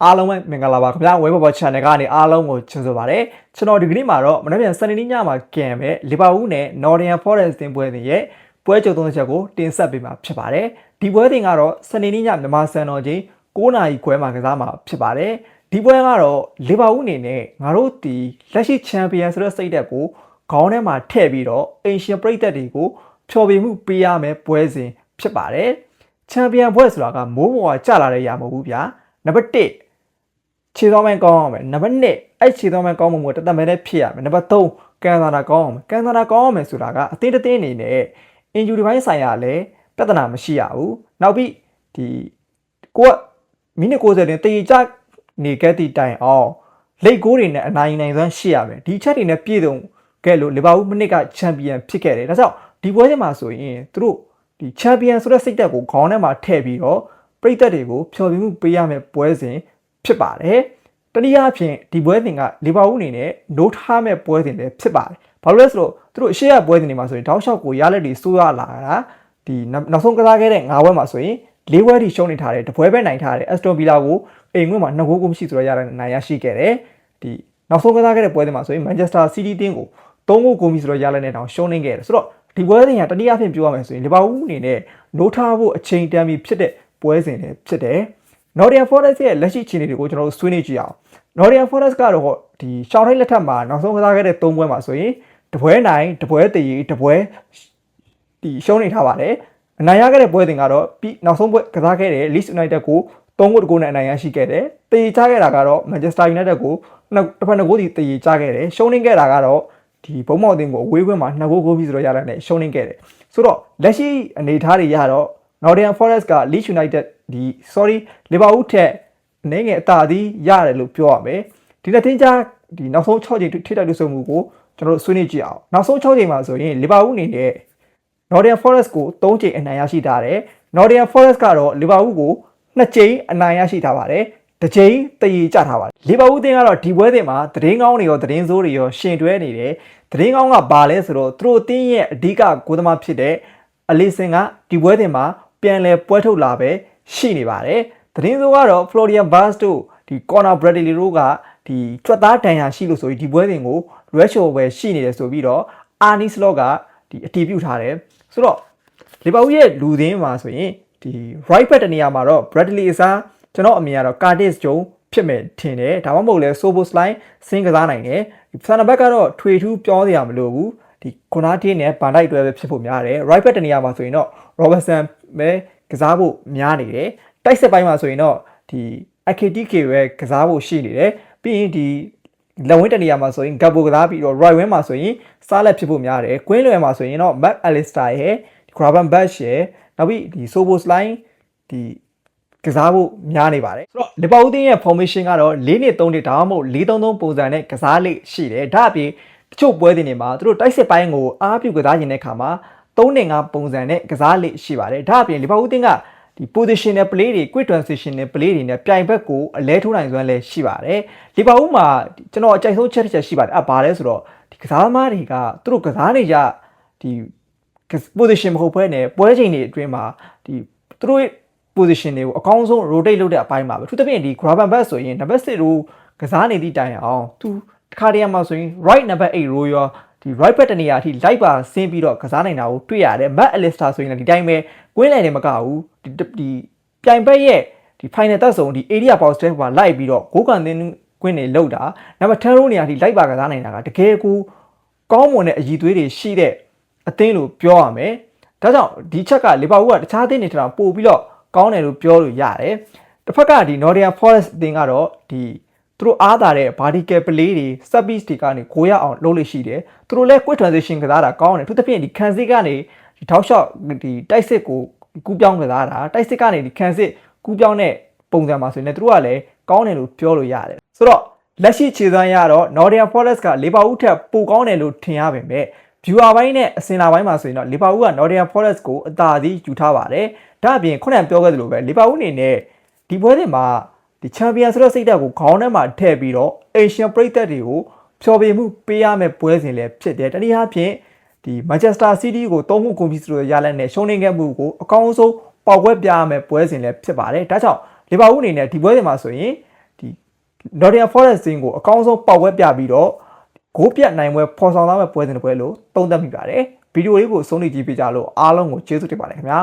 အားလုံးပဲမင်္ဂလာပါခင်ဗျာဝဲဘော် channel ကနေအားလုံးကိုချစ်ဆိုပါတယ်ကျွန်တော်ဒီကနေ့မှာတော့မနေ့ပြန်စနေနေ့ညမှာကင်မဲ့လီဗာပူးနဲ့ Nottingham Forest တင်ပွဲစဉ်ရဲ့ပွဲကြိုသုံးချက်ကိုတင်ဆက်ပေးမှာဖြစ်ပါတယ်ဒီပွဲစဉ်ကတော့စနေနေ့ညမြန်မာစံတော်ချိန်9နာရီခွဲမှာကစားမှာဖြစ်ပါတယ်ဒီပွဲကတော့လီဗာပူးအနေနဲ့ငါတို့ဒီလက်ရှိချန်ပီယံဆိုတဲ့စိတ်ဓာတ်ကိုခေါင်းထဲမှာထည့်ပြီးတော့အင်ရှင်ပရိသတ်တွေကိုဖျော်ဖြေမှုပေးရမယ်ပွဲစဉ်ဖြစ်ပါတယ်ချန်ပီယံပွဲဆိုတာကမိုးပေါ်ကကျလာတဲ့ຢာမဟုတ်ဘူးဗျာနံပါတ်1ခြေသောမိုင်းကောင်းအောင်မယ်နံပါတ်2အဲ့ခြေသောမိုင်းကောင်းမှုကိုတသက်မဲနဲ့ဖြစ်ရမယ်နံပါတ်3ကန်သာနာကောင်းအောင်မယ်ကန်သာနာကောင်းအောင်မယ်ဆိုတာကအတင်းတင်းအနေနဲ့အင်ဂျူရီပိုင်းဆိုင်ရာလည်းပြဿနာမရှိရဘူးနောက်ပြီးဒီကိုကမိနစ်90တင်တည်ကြနေခဲ့သည့်တိုင်အောင်လိတ်ကိုးတွေနဲ့အနိုင်နိုင်စွမ်းရှိရမယ်ဒီချက်တွေနဲ့ပြည့်စုံခဲ့လို့လီဗာပူးမိနစ်ကချန်ပီယံဖြစ်ခဲ့တယ်ဒါကြောင့်ဒီပွဲချိန်မှာဆိုရင်သူတို့ဒီချန်ပီယံဆိုတဲ့စိတ်ဓာတ်ကိုခေါင်းထဲမှာထည့်ပြီးတော့ပရိသတ်တွေကိုဖျော်ဖြေမှုပေးရမယ်ပွဲစဉ်ဖြစ်ပါတယ်တနည်းအားဖြင့်ဒီပွဲစဉ်ကလီဗာပူးအနေနဲ့နိုးထားမဲ့ပွဲစဉ်လည်းဖြစ်ပါတယ်ဘာလို့လဲဆိုတော့သူတို့အရှိရပွဲစဉ်တွေမှာဆိုရင်တောက်လျှောက်ကိုရလက်တွေစိုးရလာတာဒီနောက်ဆုံးကစားခဲ့တဲ့9ပွဲမှာဆိုရင်4ပွဲထိရှုံးနေထားတယ်တပွဲပဲနိုင်ထားတယ်အက်စတွန်ဗီလာကိုအိမ်ငွေ့မှာ2ဂိုးကိုမရှိဆိုတော့ရတဲ့နိုင်ရရှိခဲ့တယ်ဒီနောက်ဆုံးကစားခဲ့တဲ့ပွဲစဉ်မှာဆိုရင်မန်ချက်စတာစီးတီးတင်းကို3ဂိုးကိုမရှိဆိုတော့ရလက်နဲ့တောင်ရှုံးနေခဲ့တယ်ဆိုတော့ဒီပွဲစဉ်ကတနည်းအားဖြင့်ပြောရမယ်ဆိုရင်လီဗာပူးအနေနဲ့နိုးထားဖို့အချိန်တန်ပြီဖြစ်တဲ့ပွဲစဉ်လည်းဖြစ်တယ်Nottingham Forest ရဲ့လက်ရှိအခြေအနေတွေကိုကျွန်တော်တို့ဆွေးနွေးကြည့်အောင် Nottingham Forest ကတော့ဒီရှောင်းထိုက်လက်ထက်မှာနောက်ဆုံးကစားခဲ့တဲ့3ပွဲမှာဆိုရင်တပွဲနိုင်တပွဲတည်တပွဲဒီရှုံးနေထားပါတယ်အနိုင်ရခဲ့တဲ့ပွဲစဉ်ကတော့ပြီးနောက်ဆုံးပွဲကစားခဲ့တဲ့ Leeds United ကို3ဂိုးတကူနဲ့အနိုင်ရရှိခဲ့တယ်တည်ချခဲ့တာကတော့ Manchester United ကိုတစ်ဖက်2ဂိုးစီတည်ချခဲ့တယ်ရှုံးနေခဲ့တာကတော့ဒီဘုံမောက်တင်ကိုအဝေးခွင့်မှာ2ဂိုးပြီးဆိုတော့ရတဲ့နဲ့ရှုံးနေခဲ့တယ်ဆိုတော့လက်ရှိအနေအထားတွေရတော့Nottingham Forest က Leeds United လီဗာပူးထက်အနေငယ်အသာသည်ရတယ်လို့ပြောရမယ်ဒီလက်သင်းကြားဒီနောက်ဆုံး6ချိန်ထိတိုက်လို့ဆိုမှုကိုကျွန်တော်တို့ဆွေးနွေးကြည့်အောင်နောက်ဆုံး6ချိန်မှာဆိုရင်လီဗာပူးအနေနဲ့ Nottingham Forest ကို3ချိန်အနိုင်ရရှိထားတယ် Nottingham Forest ကတော့လီဗာပူးကို2ချိန်အနိုင်ရရှိထားပါတယ်တစ်ချိန်တည်ကြထားပါတယ်လီဗာပူးအသင်းကတော့ဒီပွဲစဉ်မှာသတင်းကောင်းတွေရောသတင်းဆိုးတွေရောရှင်တွဲနေတယ်သတင်းကောင်းကဘာလဲဆိုတော့သူတို့အသင်းရဲ့အဓိကဂိုးသမားဖြစ်တဲ့အလီဆန်ကဒီပွဲစဉ်မှာပြန်လဲပွဲထုတ်လာပဲရှိနေပါတယ်သတင်းဆိုကတော့ Florian Wirtz တို့ဒီ Conor Bradley တို့ကဒီကြွက်သားတန်ရာရှိလို့ဆိုပြီးဒီပွဲစဉ်ကို Red Show ပဲရှိနေတယ်ဆိုပြီးတော့ Arne Slot ကဒီအတည်ပြုထားတယ်ဆိုတော့လီဗာပူးရဲ့လူသင်းမှာဆိုရင်ဒီ right back တနေရာမှာတော့ Bradley အစားကျွန်တော်အမြင်ကတော့ Curtis Jones ဖြစ်မယ်ထင်တယ်ဒါမှမဟုတ်လဲ Szoboszlai ဆင်းကစားနိုင်တယ်ဒီ center back ကတော့ထွေထူးပြောစရာမလိုဘူးဒီကွန်နာတီနဲ့ဗန်ဒိုက်တွဲပဲဖြစ်ဖို့များတယ် right back တနေရာမှာဆိုရင်တော့ Robertson ပဲကစားဖို့များနေတယ်တိုက်စစ်ပိုင်းမှာဆိုရင်တော့ဒီ AKTK ပဲကစားဖို့ရှိနေတယ်ပြီးရင်ဒီလက်ဝင်းတနေရာမှာဆိုရင် Gabbo ကစားပြီးတော့ Roy Win မှာဆိုရင်စားလက်ဖြစ်ဖို့များတယ်ကွင်းလွယ်မှာဆိုရင်တော့ Mac Allister ရဲ့ Gravenberch ရဲ့နောက်ပြီးဒီ Szoboszlai ဒီကစားဖို့များနေပါတယ်ဆိုတော့လီဗာပူးတင်းရဲ့ formation ကတော့4-2-3-1ဒါမှမဟုတ်4-3-3ပုံစံနဲ့ကစားလေ့ရှိတယ်ဒါအပြင်တချို့ပွဲတွေမှာသူတို့တိုက်စစ်ပိုင်းကိုအားပြုကစားခြင်းတဲ့အခါမှာ3-5ပုံစံနဲ့ကစားလေ့ရှိပါတယ်ဒါအပြင်လီဗာပူးတင်းကဒီ positional play တွေ quick transitional play တွေနဲ့ပြိုင်ဘက်ကိုအလဲထိုးနိုင်စွမ်းလည်းရှိပါတယ်လီဗာပူးမှာကျွန်တော်အကြိုက်ဆုံးချက်တစ်ချက်ရှိပါတယ်ဘာလဲဆိုတော့ဒီကစားသမားတွေကသူတို့ကစားနေကြဒီ position မဟုတ်ဘဲနဲ့ပွဲချိန်တွေအတွင်းမှာဒီသူတို့ position တွေကိုအကောင်းဆုံး rotate လုပ်တဲ့အပိုင်းမှာပဲသူတပြည့်ဒီ Gravenberch ဆိုရင် number 6 row ကစားနေသည့်တိုင်အောင်သူတခါတည်းမှာဆိုရင် right number 8 row ရောဒီ right back တနေရာအထိ light ပါဆင်းပြီးတော့ကစားနိုင်တာကိုတွေ့ရတယ် Mac Allister ဆိုရင်လည်းဒီတိုင်းပဲကွင်းလည်နေမကဘူးဒီပြိုင်ဘက်ရဲ့ဒီ final သက်ဆုံးဒီ area box ထဲမှာလိုက်ပြီးတော့ဂိုးကန်သင်းကွင်းတွေလောက်တာနံပါတ်10 row နေရာထိ light ပါကစားနိုင်တာကတကယ်ကိုကောင်းမွန်တဲ့အည်သွေးတွေရှိတဲ့အသင်းလို့ပြောရမယ်ဒါကြောင့်ဒီချက်ကလီဗာပူးကတခြားအသင်းတွေထက်ပို့ပြီးတော့ကောင်းတယ်လို့ပြောလို့ရတယ်တစ်ဖက်ကဒီ Nottingham Forest အသင်းကတော့ဒီသူတို့အားသာတဲ့ vertical play တွေ set piece တွေကနေဂိုးရအောင်လုပ်လို့ရှိတယ်သူတို့လည်း quick transition ကစားတာကောင်းတယ်သူတစ်ပြည့်ဒီခံစစ်ကနေဒီထောက်ရှော့ဒီတိုက်စစ်ကိုကူးပြောင်းကစားတာတိုက်စစ်ကနေဒီခံစစ်ကူးပြောင်းတဲ့ပုံစံမှာဆိုရင်သူတို့ကလည်းကောင်းတယ်လို့ပြောလို့ရတယ်ဆိုတော့လက်ရှိခြေစွမ်းရတော့ Nottingham Forest ကလီဗာပူးထက်ပိုကောင်းတယ်လို့ထင်ရပေမဲ့ viewer ဘိုင်းနဲ့အစင်လာဘိုင်းမှာဆိုရင်တော့လီဗာပူးက Nottingham Forest ကိုအသာစီးယူထားပါတယ်ဒါအပြင်ခုနကပြောခဲ့သလိုပဲလီဗာပူးအနေနဲ့ဒီပွဲတွေမှာဒီချန်ပီယံဆိုတဲ့စိတ်ဓာတ်ကိုခေါင်းထဲမှာထည့်ပြီးတော့အေရှန်ပရိသတ်တွေကိုဖျော်ဖြေမှုပေးရမယ့်ပွဲစဉ်လည်းဖြစ်တယ်တနည်းအားဖြင့်ဒီ Manchester City ကို3ခုကုန်ပြီးဆိုရလက်နဲ့ရှုံးနေခဲ့မှုကိုအကောင်းဆုံးပေါက်ပွဲပြရမယ့်ပွဲစဉ်လည်းဖြစ်ပါတယ်ဒါကြောင့်လီဗာပူးအနေနဲ့ဒီပွဲစဉ်မှာဆိုရင် ဒီ Nottingham Forest တင်းကိုအကောင်းဆုံးပေါက်ဝဲပြပြီးတော့ဂိုးပြတ်နိုင်ပွဲဖော်ဆောင်သွားမဲ့ပွဲစဉ်တစ်ပွဲလို့သုံးသပ်မိပါတယ်ဗီဒီယိုလေးကိုအဆုံးထိကြည့်ပေးကြလို့အားလုံးကိုကျေးဇူးတင်ပါတယ်ခင်ဗျာ